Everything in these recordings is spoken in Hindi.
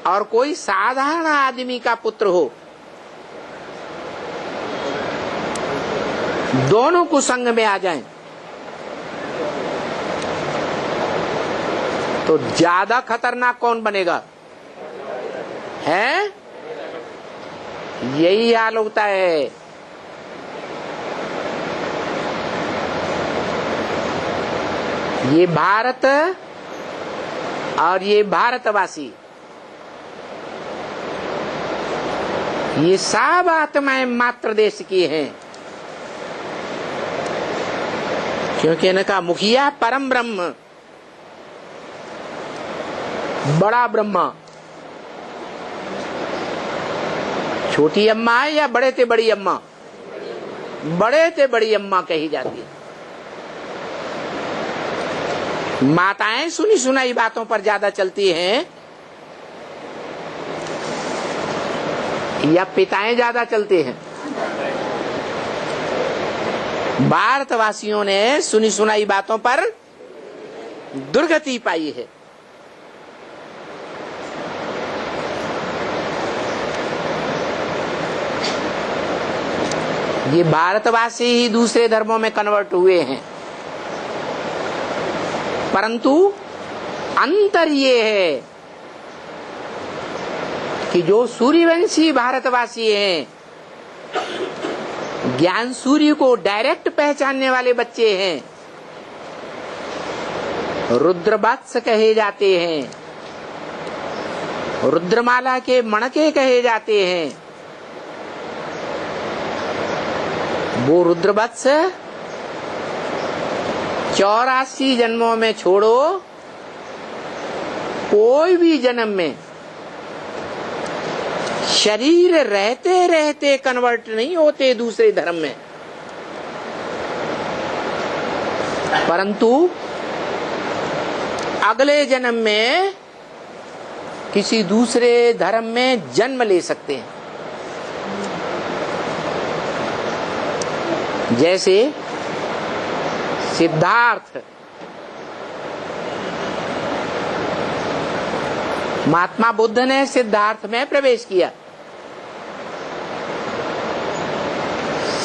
और कोई साधारण आदमी का पुत्र हो, दोनों कुसंग में आ जाएं, तो ज्यादा खतरनाक कौन बनेगा? है यही हाल होता है। ये भारत और ये भारतवासी, ये सब आत्माएं मात्र देश की हैं, क्योंकि इनका मुखिया परम ब्रह्म, बड़ा ब्रह्मा, छोटी अम्मा है या बड़े ते बड़ी अम्मा? बड़े ते बड़ी अम्मा कही जाती है। माताएं सुनी सुनाई बातों पर ज्यादा चलती हैं या पिताएं ज्यादा चलते हैं? भारतवासियों ने सुनी सुनाई बातों पर दुर्गति पाई है। ये भारतवासी ही दूसरे धर्मों में कन्वर्ट हुए हैं, परंतु अंतर ये है कि जो सूर्यवंशी भारतवासी हैं, ज्ञान सूर्य को डायरेक्ट पहचानने वाले बच्चे हैं, रुद्रवत्स कहे जाते हैं, रुद्रमाला के मणके कहे जाते हैं। वो रुद्रवत्स 84 जन्मों में छोड़ो, कोई भी जन्म में शरीर रहते रहते कन्वर्ट नहीं होते दूसरे धर्म में, परंतु अगले जन्म में किसी दूसरे धर्म में जन्म ले सकते हैं। जैसे सिद्धार्थ, महात्मा बुद्ध ने सिद्धार्थ में प्रवेश किया।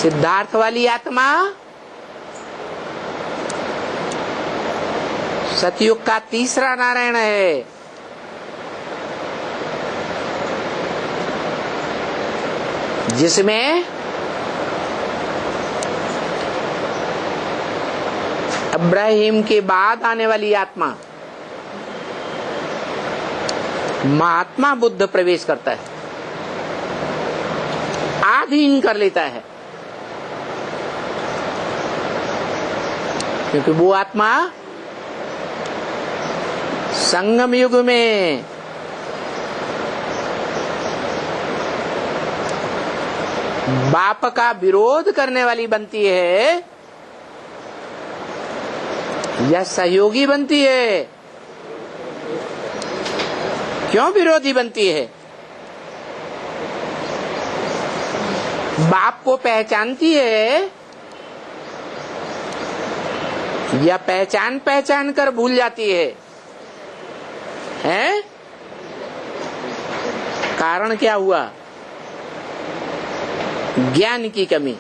सिद्धार्थ वाली आत्मा सतयुग का तीसरा नारायण है। जिसमें इब्राहिम के बाद आने वाली आत्मा महात्मा बुद्ध प्रवेश करता है, आधीन कर लेता है, क्योंकि वो आत्मा संगम युग में बाप का विरोध करने वाली बनती है या सहयोगी बनती है? क्यों विरोधी बनती है? बाप को पहचानती है या पहचान पहचान कर भूल जाती है? हैं? कारण क्या हुआ? ज्ञान की कमी।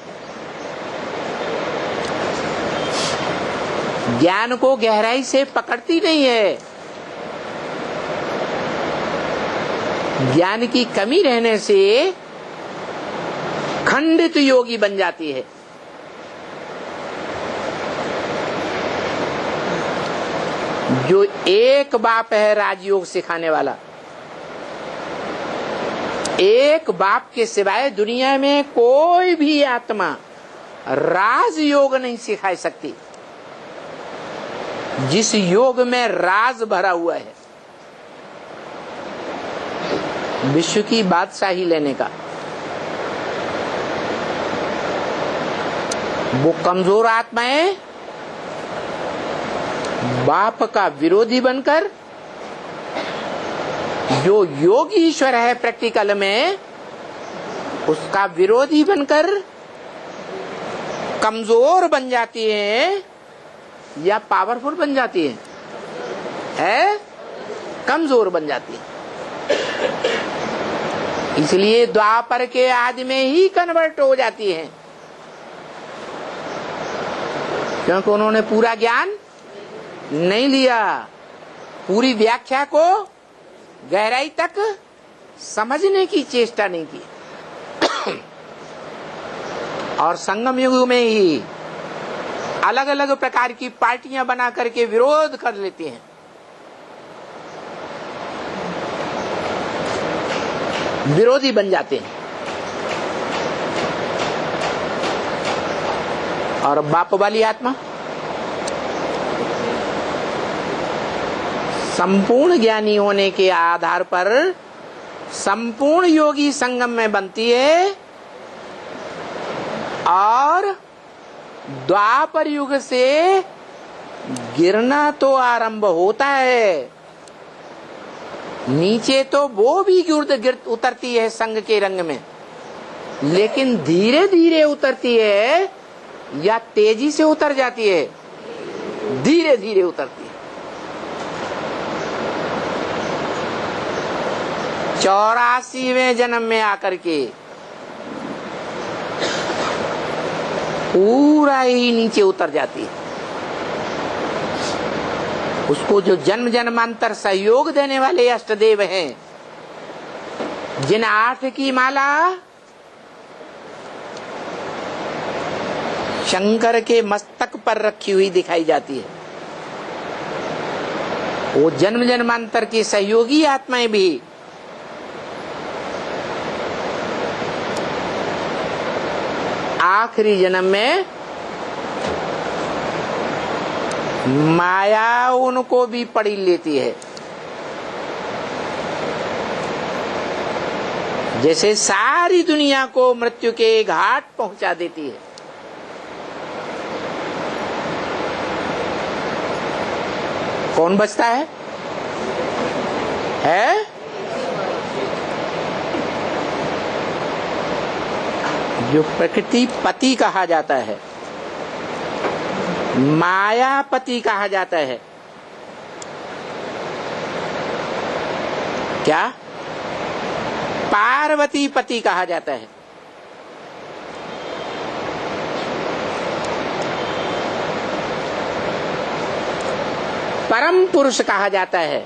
ज्ञान को गहराई से पकड़ती नहीं है। ज्ञान की कमी रहने से खंडित योगी बन जाती है। जो एक बाप है राजयोग सिखाने वाला, एक बाप के सिवाय दुनिया में कोई भी आत्मा राजयोग नहीं सिखा सकती। जिस योग में राज भरा हुआ है, विश्व की बादशाही लेने का, वो कमजोर आत्माएं बाप का विरोधी बनकर, जो योगी ईश्वर है प्रैक्टिकल में, उसका विरोधी बनकर कमजोर बन जाती है या पावरफुल बन जाती है? कमजोर बन जाती है। इसलिए द्वापर के आदि में ही कन्वर्ट हो जाती है, क्योंकि उन्होंने पूरा ज्ञान नहीं लिया, पूरी व्याख्या को गहराई तक समझने की चेष्टा नहीं की। और संगम युग में ही अलग अलग प्रकार की पार्टियां बना करके विरोध कर लेती हैं। विरोधी बन जाते हैं। और बाप वाली आत्मा संपूर्ण ज्ञानी होने के आधार पर संपूर्ण योगी संगम में बनती है और द्वापर युग से गिरना तो आरंभ होता है। नीचे तो वो भी उतरती है संग के रंग में, लेकिन धीरे धीरे उतरती है या तेजी से उतर जाती है? धीरे धीरे उतरती है। 84वें जन्म में आकर के पूरा ही नीचे उतर जाती है। उसको जो जन्म जन्मांतर सहयोग देने वाले अष्टदेव हैं, जिन 8 की माला शंकर के मस्तक पर रखी हुई दिखाई जाती है, वो जन्म जन्मांतर की सहयोगी आत्माएं भी आखिरी जन्म में माया उनको भी पड़ी लेती है। जैसे सारी दुनिया को मृत्यु के घाट पहुंचा देती है। कौन बचता है? जो प्रकृति पति कहा जाता है, मायापति कहा जाता है। क्या? पार्वती पति कहा जाता है। परम पुरुष कहा जाता है।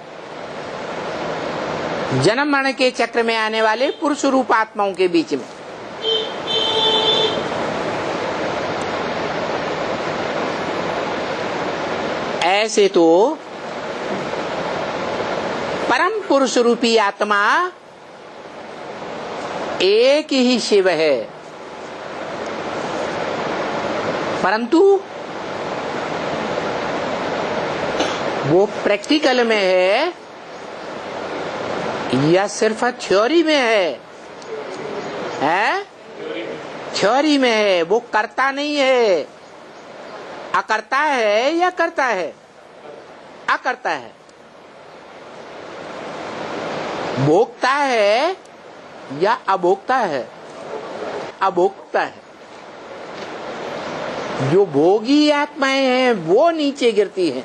जन्म मरण के चक्र में आने वाले पुरुष रूप आत्माओं के बीच में। ऐसे तो परम पुरुष रूपी आत्मा एक ही शिव है, परंतु वो प्रैक्टिकल में है या सिर्फ थ्योरी में है? थ्योरी में है। वो करता नहीं है, अकर्ता है या करता है? अकर्ता है। भोक्ता है या अभोक्ता है? अभोक्ता है। जो भोगी आत्माएं हैं वो नीचे गिरती हैं।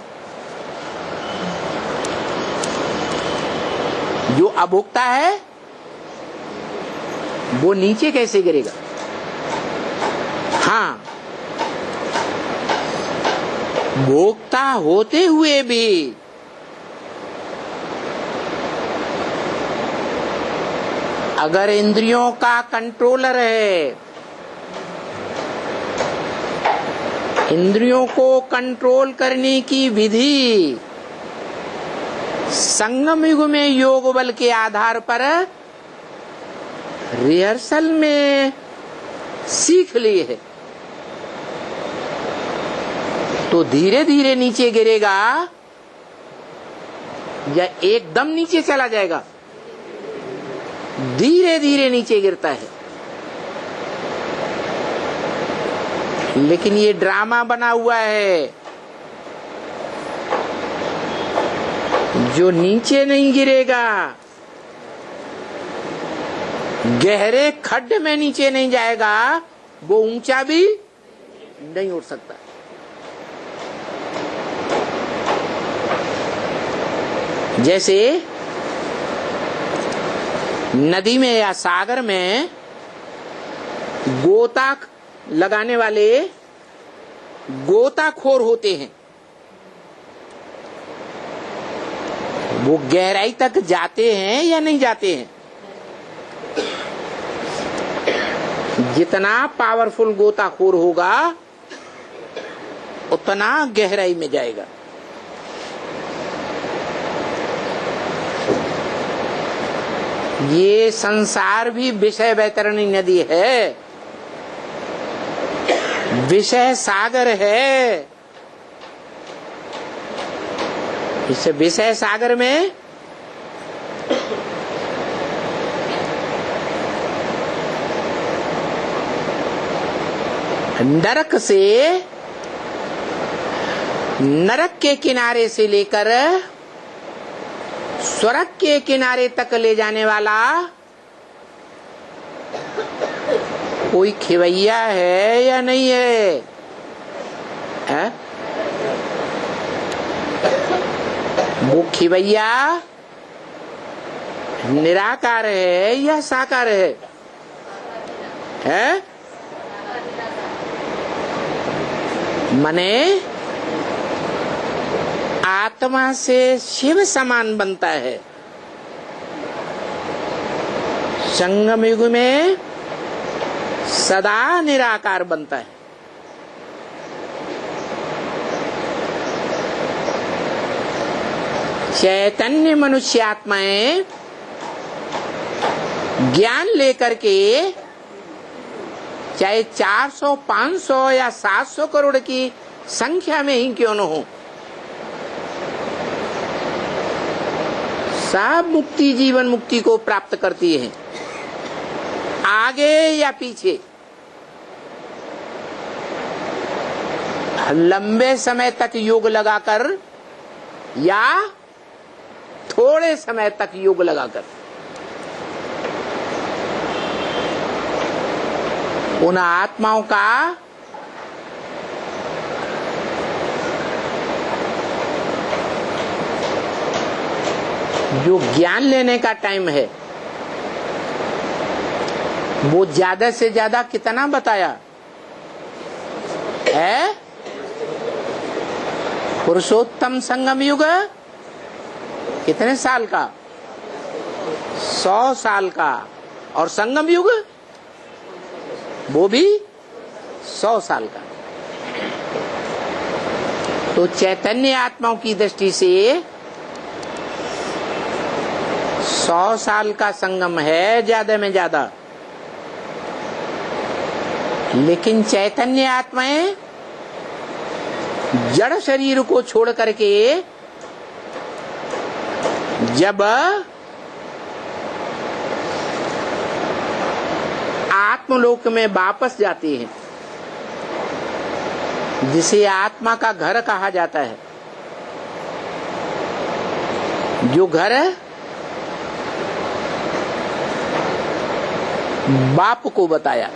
जो अभोक्ता है वो नीचे कैसे गिरेगा? हाँ, भोक्ता होते हुए भी अगर इंद्रियों का कंट्रोलर है, इंद्रियों को कंट्रोल करने की विधि संगम युग में योग बल के आधार पर रिहर्सल में सीख ली है, तो धीरे धीरे नीचे गिरेगा या एकदम नीचे चला जाएगा? धीरे धीरे नीचे गिरता है। लेकिन ये ड्रामा बना हुआ है। जो नीचे नहीं गिरेगा, गहरे खड्ड में नीचे नहीं जाएगा, वो ऊंचा भी नहीं उठ सकता। जैसे नदी में या सागर में गोता लगाने वाले गोताखोर होते हैं, वो गहराई तक जाते हैं या नहीं जाते हैं? जितना पावरफुल गोताखोर होगा उतना गहराई में जाएगा। ये संसार भी विषय वैतरणी नदी है, विषय सागर है। इस विषय सागर में नरक से, नरक के किनारे से लेकर स्वर्ग के किनारे तक ले जाने वाला कोई खिवैया है या नहीं है? वो खिवैया निराकार है या साकार है? मने आत्मा से शिव समान बनता है। संगम युग में सदा निराकार बनता है। चैतन्य मनुष्य आत्माएं ज्ञान लेकर के चाहे 400, 500 या 700 करोड़ की संख्या में ही क्यों न हो, सब मुक्ति, जीवन मुक्ति को प्राप्त करती है, आगे या पीछे। लंबे समय तक योग लगाकर या थोड़े समय तक योग लगाकर, उन आत्माओं का जो ज्ञान लेने का टाइम है वो ज्यादा से ज्यादा कितना बताया है? पुरुषोत्तम संगम युग कितने साल का? 100 साल का। और संगम युग वो भी 100 साल का। तो चैतन्य आत्माओं की दृष्टि से 100 साल का संगम है ज्यादा में ज्यादा। लेकिन चैतन्य आत्माएं जड़ शरीर को छोड़ करके जब आत्मलोक में वापस जाती हैं, जिसे आत्मा का घर कहा जाता है, जो घर बाप को बताया,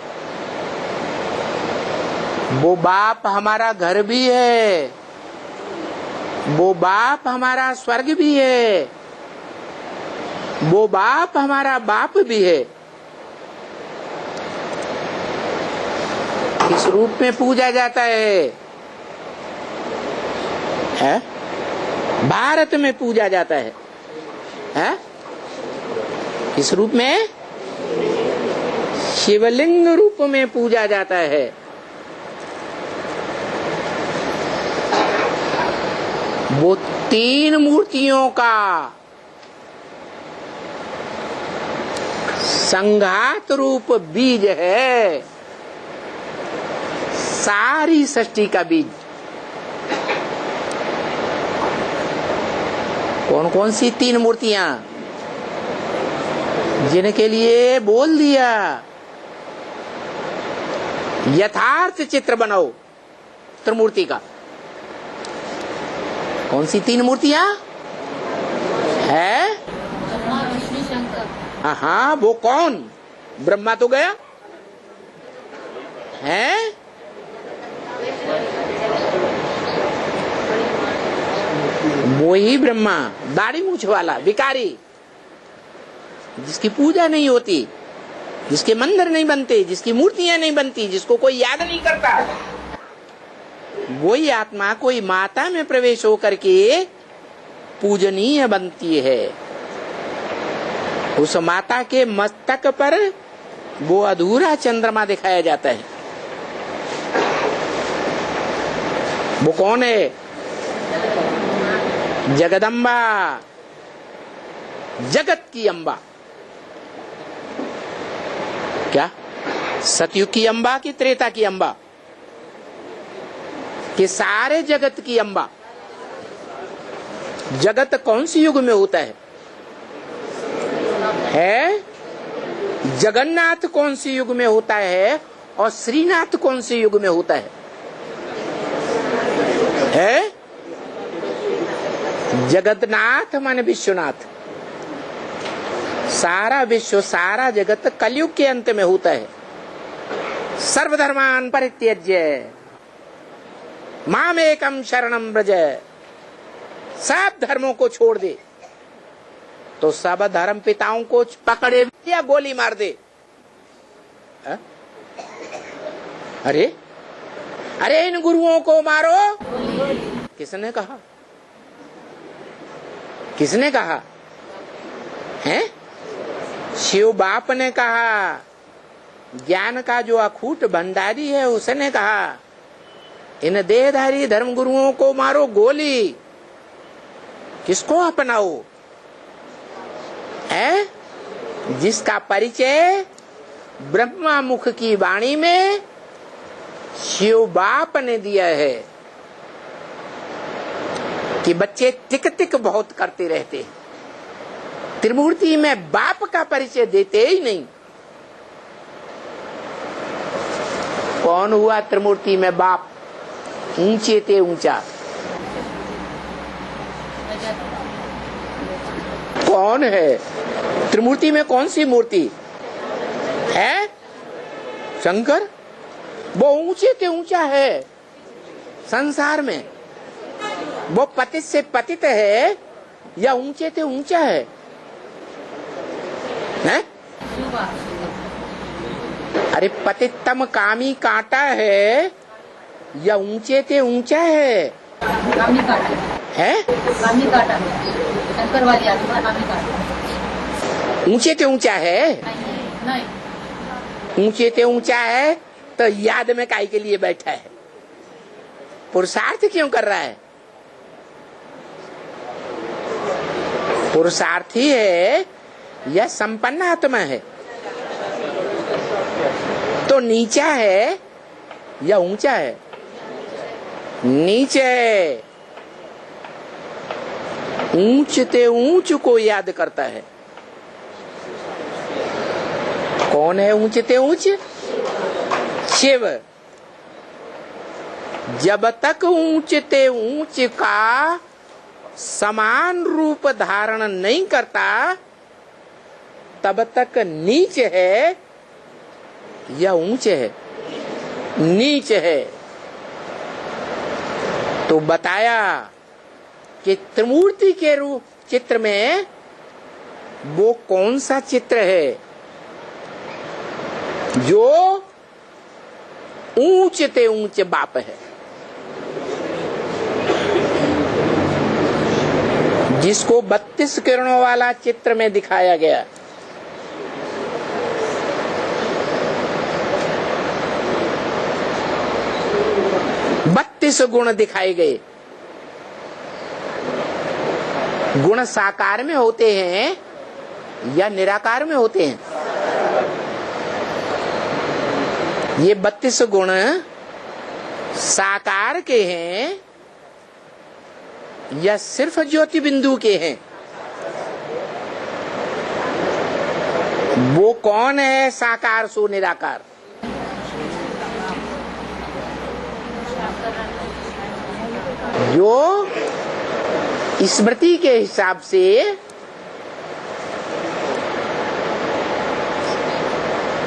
वो बाप हमारा घर भी है, वो बाप हमारा स्वर्ग भी है, वो बाप हमारा बाप भी है। किस रूप में पूजा जाता है? भारत में पूजा जाता है। किस रूप में? शिवलिंग रूप में पूजा जाता है। वो 3 मूर्तियों का संघात रूप बीज है, सारी सृष्टि का बीज। कौन कौन सी 3 मूर्तियां? जिनके लिए बोल दिया यथार्थ चित्र बनाओ त्रिमूर्ति का। कौन सी 3 मूर्तियां है? हाँ, वो कौन? ब्रह्मा तो गया है, वो ही ब्रह्मा, दाढ़ी मूछ वाला भिखारी। जिसकी पूजा नहीं होती, जिसके मंदिर नहीं बनते, जिसकी मूर्तियां नहीं बनती, जिसको कोई याद नहीं करता, वही आत्मा कोई माता में प्रवेश होकर के पूजनीय बनती है। उस माता के मस्तक पर वो अधूरा चंद्रमा दिखाया जाता है। वो कौन है? जगदम्बा, जगत की अम्बा। क्या सतयुग की अम्बा की त्रेता की अम्बा? कि सारे जगत की अम्बा। जगत कौन सी युग में होता है? जगन्नाथ कौन सी युग में होता है और श्रीनाथ कौन सी युग में होता है? जगन्नाथ माने विश्वनाथ। सारा विश्व, सारा जगत कलयुग के अंत में होता है। सर्वधर्मान परित्यज्य मामेकम शरणम व्रज। सब धर्मों को छोड़ दे तो सब धर्म पिताओं को पकड़े या गोली मार दे। अरे अरे इन गुरुओं को मारो। किसने कहा? किसने कहा है? शिव बाप ने कहा। ज्ञान का जो अखूट भंडारी है उसने कहा इन देहधारी धर्म गुरुओं को मारो गोली। किसको अपनाओ? है जिसका परिचय ब्रह्मा मुख की वाणी में शिव बाप ने दिया है कि बच्चे टिक टिक बहुत करते रहते हैं, त्रिमूर्ति में बाप का परिचय देते ही नहीं। कौन हुआ त्रिमूर्ति में बाप? ऊंचे ते ऊंचा कौन है? त्रिमूर्ति में कौन सी मूर्ति है? शंकर। वो ऊंचे ते ऊंचा है संसार में। वो पतित से पतित है या ऊंचे ते ऊंचा है? अरे पतितम कामी कांटा है या ऊंचे ते ऊंचा है? कामी कांटा है। कामी कांटा शंकर वाली आत्मा कामी कांटा। ऊंचे ते ऊंचा है? नहीं। ऊंचे ते ऊंचा है तो याद में काहे के लिए बैठा है? पुरुषार्थ क्यों कर रहा है? पुरुषार्थी है या संपन्न आत्मा है? तो नीचा है या ऊंचा है? नीचे है। ऊंचते ऊंच को याद करता है। कौन है ऊंचते ऊंच? शिव। जब तक ऊंचते ऊंच का समान रूप धारण नहीं करता तब तक नीच है या ऊंच है? नीच है। तो बताया कि त्रिमूर्ति के रूप चित्र में वो कौन सा चित्र है जो ऊंचते ऊंच बाप है, जिसको 32 किरणों वाला चित्र में दिखाया गया। बत्तीस गुण दिखाए गए। गुण साकार में होते हैं या निराकार में होते हैं? ये 32 गुण साकार के हैं या सिर्फ ज्योति बिंदु के हैं? वो कौन है साकार सो निराकार? जो स्मृति के हिसाब से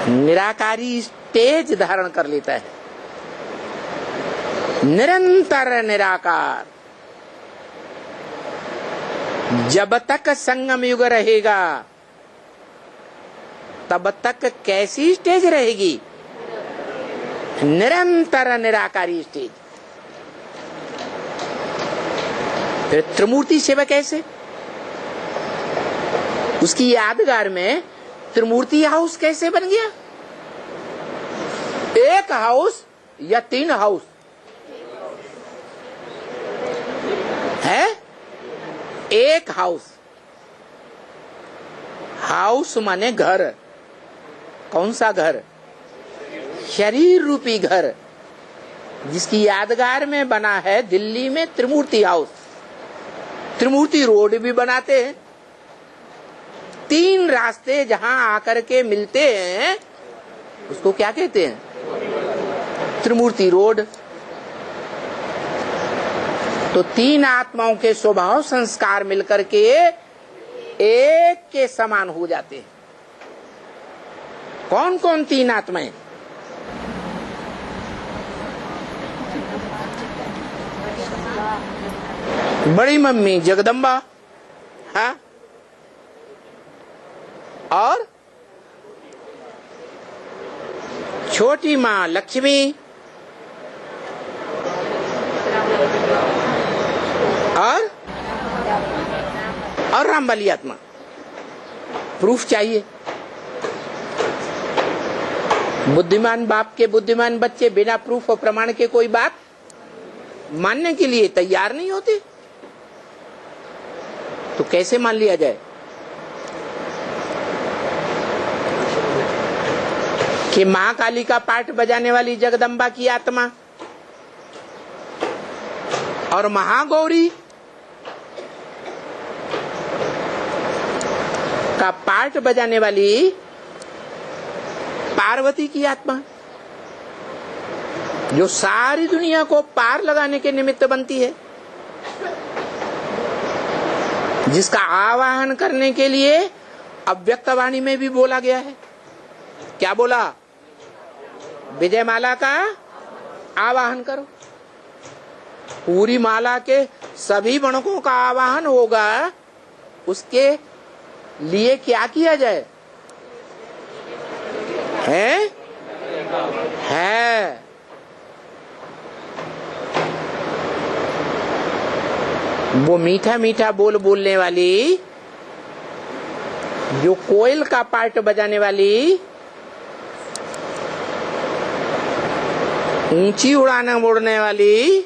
निराकारी तेज धारण कर लेता है। निरंतर निराकार। जब तक संगम युग रहेगा तब तक कैसी स्टेज रहेगी? निरंतर निराकारी स्टेज। फिर त्रिमूर्ति सेवा कैसे? उसकी यादगार में त्रिमूर्ति हाउस कैसे बन गया? एक हाउस या 3 हाउस है? एक हाउस। हाउस माने घर। कौन सा घर? शरीर रूपी घर, जिसकी यादगार में बना है दिल्ली में त्रिमूर्ति हाउस। त्रिमूर्ति रोड भी बनाते हैं। 3 रास्ते जहां आकर के मिलते हैं उसको क्या कहते हैं? त्रिमूर्ति रोड। तो 3 आत्माओं के स्वभाव संस्कार मिलकर के एक के समान हो जाते हैं। कौन कौन 3 आत्माएं? बड़ी मम्मी जगदम्बा, हाँ, और छोटी माँ लक्ष्मी, और रामबली आत्मा। प्रूफ चाहिए। बुद्धिमान बाप के बुद्धिमान बच्चे बिना प्रूफ और प्रमाण के कोई बात मानने के लिए तैयार नहीं होते, तो कैसे मान लिया जाए कि मां काली का पाठ बजाने वाली जगदम्बा की आत्मा और महागौरी का पाठ बजाने वाली पार्वती की आत्मा, जो सारी दुनिया को पार लगाने के निमित्त बनती है, जिसका आवाहन करने के लिए अव्यक्त वाणी में भी बोला गया है। क्या बोला? विजय माला का आवाहन करो। पूरी माला के सभी गणकों का आवाहन होगा। उसके लिए क्या किया जाए? है वो मीठा मीठा बोल बोलने वाली, जो कोयल का पार्ट बजाने वाली, ऊंची उड़ान उड़ने वाली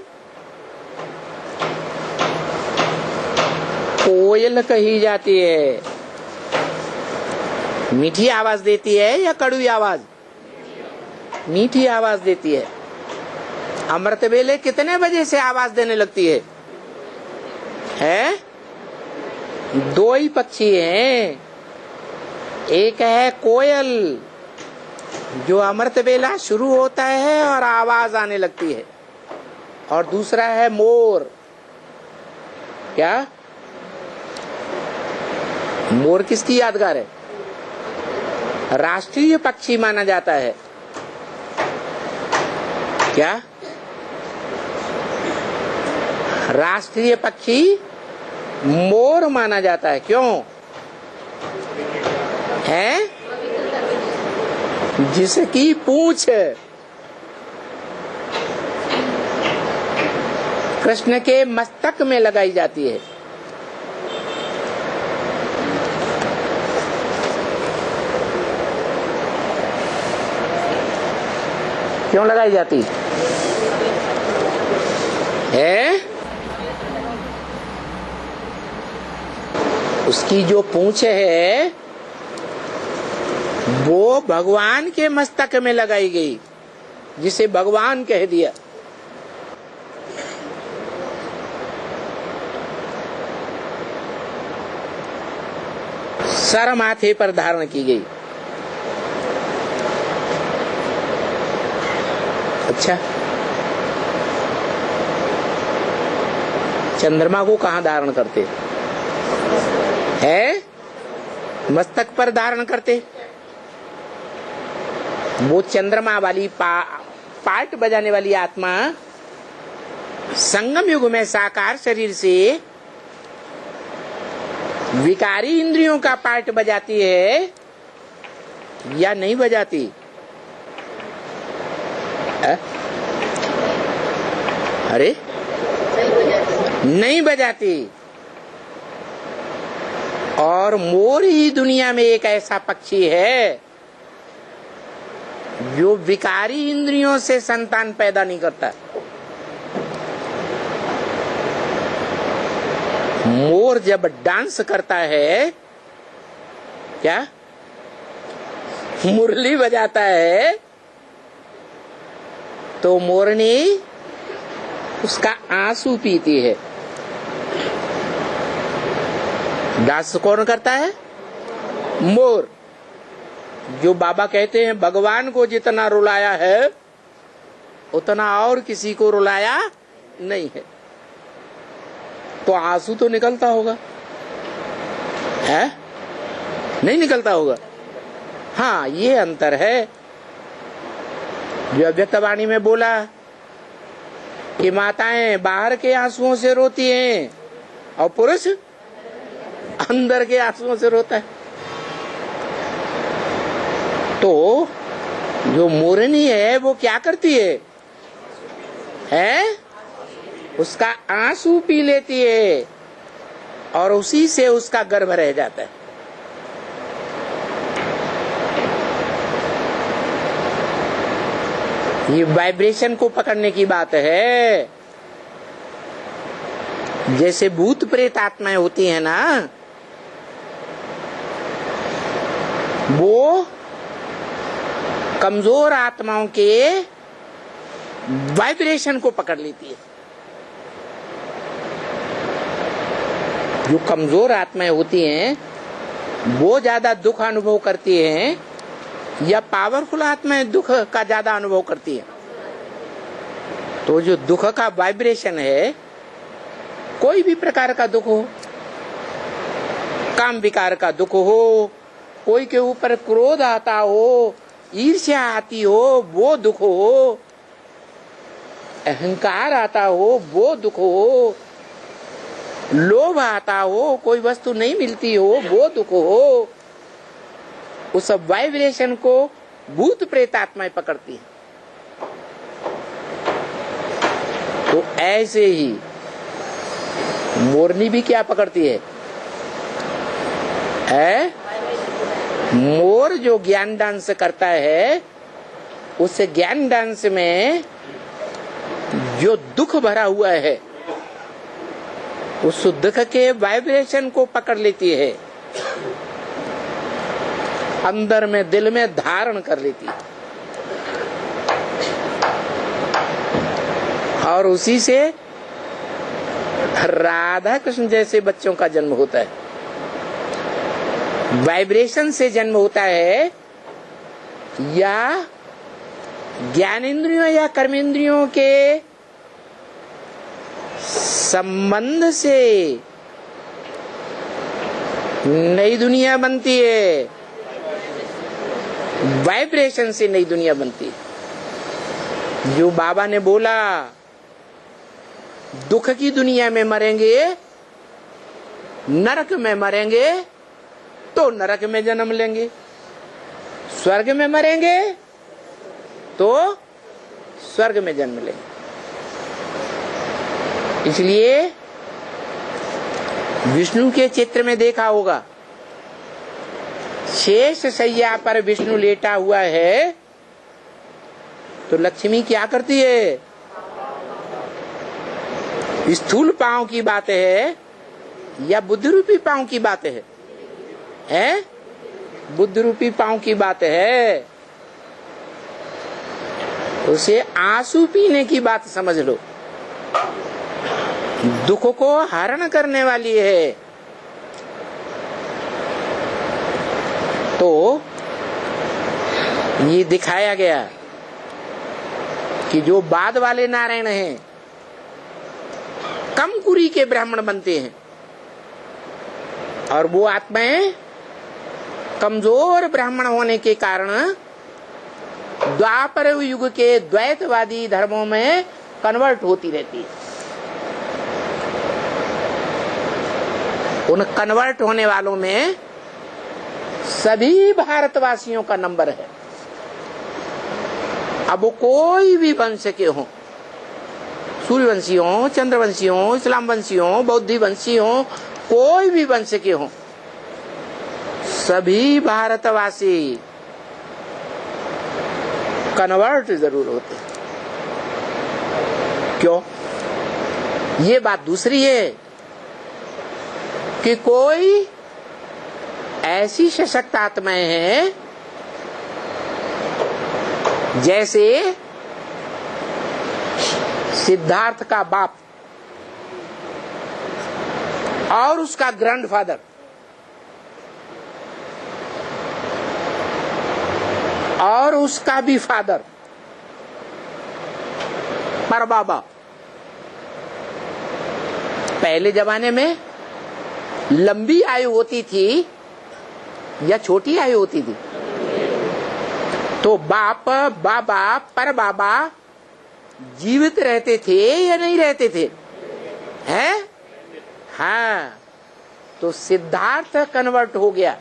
कोयल कही जाती है। मीठी आवाज देती है या कड़वी आवाज? मीठी आवाज देती है। अमृत वेले कितने बजे से आवाज देने लगती है? 2 ही पक्षी हैं। एक है कोयल, जो अमृत वेला शुरू होता है और आवाज आने लगती है, और दूसरा है मोर। क्या? मोर किसकी यादगार है? राष्ट्रीय पक्षी माना जाता है। क्या? राष्ट्रीय पक्षी मोर माना जाता है। क्यों है? जिसकी पूंछ कृष्ण के मस्तक में लगाई जाती है। क्यों लगाई जाती है? उसकी जो पूंछ है वो भगवान के मस्तक में लगाई गई, जिसे भगवान कह दिया। सर माथे पर धारण की गई। अच्छा, चंद्रमा को कहाँ धारण करते है? मस्तक पर धारण करते। वो चंद्रमा वाली पार्ट बजाने वाली आत्मा संगम युग में साकार शरीर से विकारी इंद्रियों का पार्ट बजाती है, या नहीं बजाती? अरे नहीं बजाती। और मोर ही दुनिया में एक ऐसा पक्षी है जो विकारी इंद्रियों से संतान पैदा नहीं करता। मोर जब डांस करता है, क्या मुरली बजाता है, तो मोरनी उसका आंसू पीती है। डांस कौन करता है? मोर। जो बाबा कहते हैं भगवान को जितना रुलाया है उतना और किसी को रुलाया नहीं है, तो आंसू तो निकलता होगा, है? नहीं निकलता होगा। हाँ, ये अंतर है। जो अव्यक्तवाणी में बोला कि माताएं बाहर के आंसुओं से रोती हैं और पुरुष अंदर के आंसुओं से रोता है। तो जो मोरनी है वो क्या करती है? उसका आंसू पी लेती है और उसी से उसका गर्भ रह जाता है। ये वाइब्रेशन को पकड़ने की बात है। जैसे भूत प्रेत आत्माएं होती हैं ना, वो कमजोर आत्माओं के वाइब्रेशन को पकड़ लेती है। जो कमजोर आत्माएं होती हैं वो ज्यादा दुख अनुभव करती हैं या पावरफुल आत्माएं दुख का ज्यादा अनुभव करती हैं? तो जो दुख का वाइब्रेशन है, कोई भी प्रकार का दुख हो, काम विकार का दुख हो, कोई के ऊपर क्रोध आता हो, ईर्ष्या आती हो, वो दुख हो, अहंकार आता हो, वो दुख हो, लोभ आता हो, कोई वस्तु नहीं मिलती हो, वो दुख हो, उस वाइब्रेशन को भूत प्रेत आत्माएं पकड़ती है। तो ऐसे ही मोरनी भी क्या पकड़ती है? मोर जो ज्ञान डांस करता है, उस ज्ञान डांस में जो दुख भरा हुआ है उस दुख के वाइब्रेशन को पकड़ लेती है, अंदर में दिल में धारण कर लेती है और उसी से राधा कृष्ण जैसे बच्चों का जन्म होता है। वाइब्रेशन से जन्म होता है या ज्ञानेंद्रियों या कर्मेंद्रियों के संबंध से नई दुनिया बनती है। वाइब्रेशन से नई दुनिया बनती है। जो बाबा ने बोला दुख की दुनिया में मरेंगे, नरक में मरेंगे तो नरक में जन्म लेंगे, स्वर्ग में मरेंगे तो स्वर्ग में जन्म लेंगे। इसलिए विष्णु के चित्र में देखा होगा, शेष शैया पर विष्णु लेटा हुआ है तो लक्ष्मी क्या करती है? स्थूल पांव की बात है या बुद्ध रूपी पांव की बात है? बुद्ध रूपी पांव की बात है। उसे आंसू पीने की बात समझ लो, दुख को हरण करने वाली है। तो ये दिखाया गया कि जो बाद वाले नारायण हैं कम कुरी के ब्राह्मण बनते हैं और वो आत्माएं कमजोर ब्राह्मण होने के कारण द्वापर युग के द्वैतवादी धर्मों में कन्वर्ट होती रहती है। उन कन्वर्ट होने वालों में सभी भारतवासियों का नंबर है। अब वो कोई भी वंश के हों, सूर्यवंशी हों, चंद्रवंशी हों, इस्लाम वंशी हों, बौद्धी वंशी हों, कोई भी वंश के हों, सभी भारतवासी कन्वर्ट जरूर होते हैं। क्यों? ये बात दूसरी है कि कोई ऐसी सशक्त आत्माएं हैं जैसे सिद्धार्थ का बाप और उसका ग्रैंडफादर और उसका भी फादर, परबाबा। पहले जमाने में लंबी आयु होती थी या छोटी आयु होती थी? तो बाप, बाबा, परबाबा जीवित रहते थे या नहीं रहते थे? हैं? हाँ। तो सिद्धार्थ कन्वर्ट हो गया,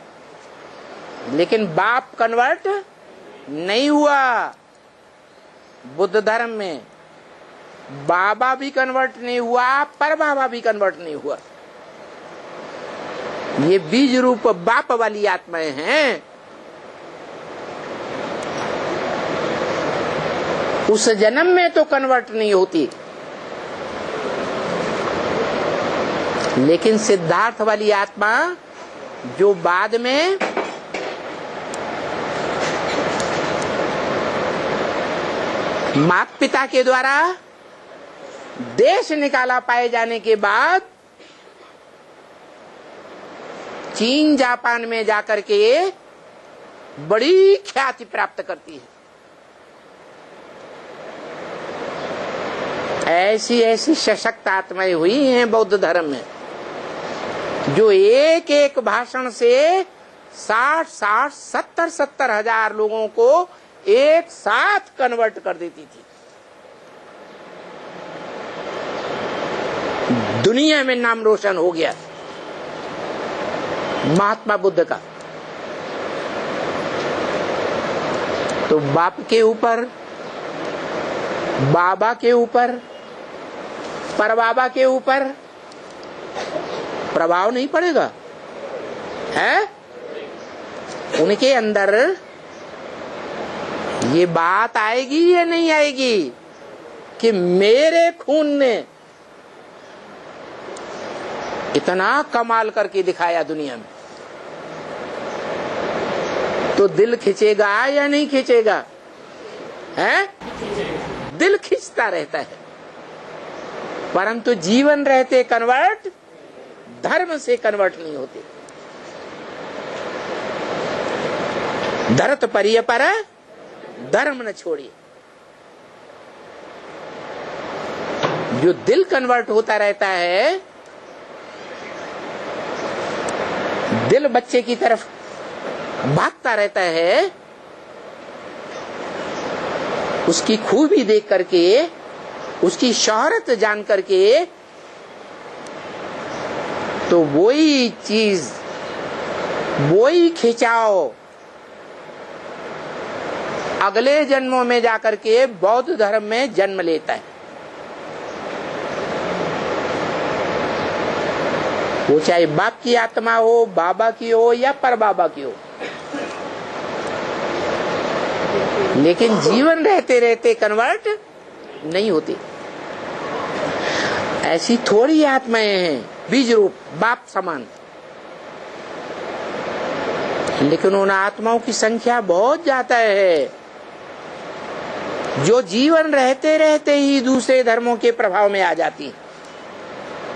लेकिन बाप कन्वर्ट नहीं हुआ। बुद्ध धर्म में बाबा भी कन्वर्ट नहीं हुआ, परबाबा भी कन्वर्ट नहीं हुआ। ये बीज रूप बाप वाली आत्माएं हैं। उस जन्म में तो कन्वर्ट नहीं होती, लेकिन सिद्धार्थ वाली आत्मा जो बाद में माता पिता के द्वारा देश निकाला पाए जाने के बाद चीन जापान में जाकर के बड़ी ख्याति प्राप्त करती है। ऐसी ऐसी सशक्त आत्माएं हुई हैं बौद्ध धर्म में, जो एक एक भाषण से 60-60, 70-70 हजार लोगों को एक साथ कन्वर्ट कर देती थी। दुनिया में नाम रोशन हो गया महात्मा बुद्ध का। तो बाप के ऊपर, बाबा के ऊपर, परबाबा के ऊपर प्रभाव नहीं पड़ेगा, है? उनके अंदर ये बात आएगी या नहीं आएगी कि मेरे खून ने इतना कमाल करके दिखाया दुनिया में? तो दिल खींचेगा या नहीं खींचेगा? है? दिल खींचता रहता है, परंतु जीवन रहते कन्वर्ट, धर्म से कन्वर्ट नहीं होते। धरत परिय पर धर्म न छोड़िए। जो दिल कन्वर्ट होता रहता है, दिल बच्चे की तरफ भागता रहता है, उसकी खूबी देख करके, उसकी शोहरत जान करके, तो वही चीज, वही खिंचाव अगले जन्मों में जाकर के बौद्ध धर्म में जन्म लेता है। वो चाहे बाप की आत्मा हो, बाबा की हो या परबाबा की हो, लेकिन जीवन रहते रहते कन्वर्ट नहीं होती। ऐसी थोड़ी आत्माएं हैं बीज रूप बाप समान, लेकिन उन आत्माओं की संख्या बहुत ज्यादा है जो जीवन रहते रहते ही दूसरे धर्मों के प्रभाव में आ जाती है।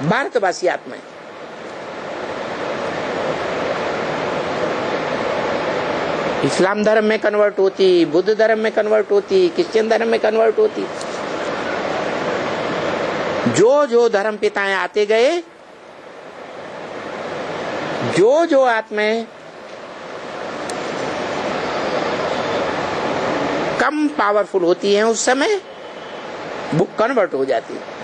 भारतवासी आत्माएं इस्लाम धर्म में कन्वर्ट होती, बुद्ध धर्म में कन्वर्ट होती, क्रिश्चियन धर्म में कन्वर्ट होती। जो जो धर्म पिताएं आते गए, जो जो आत्माएं कम पावरफुल होती हैं, उस समय वो कन्वर्ट हो जाती है।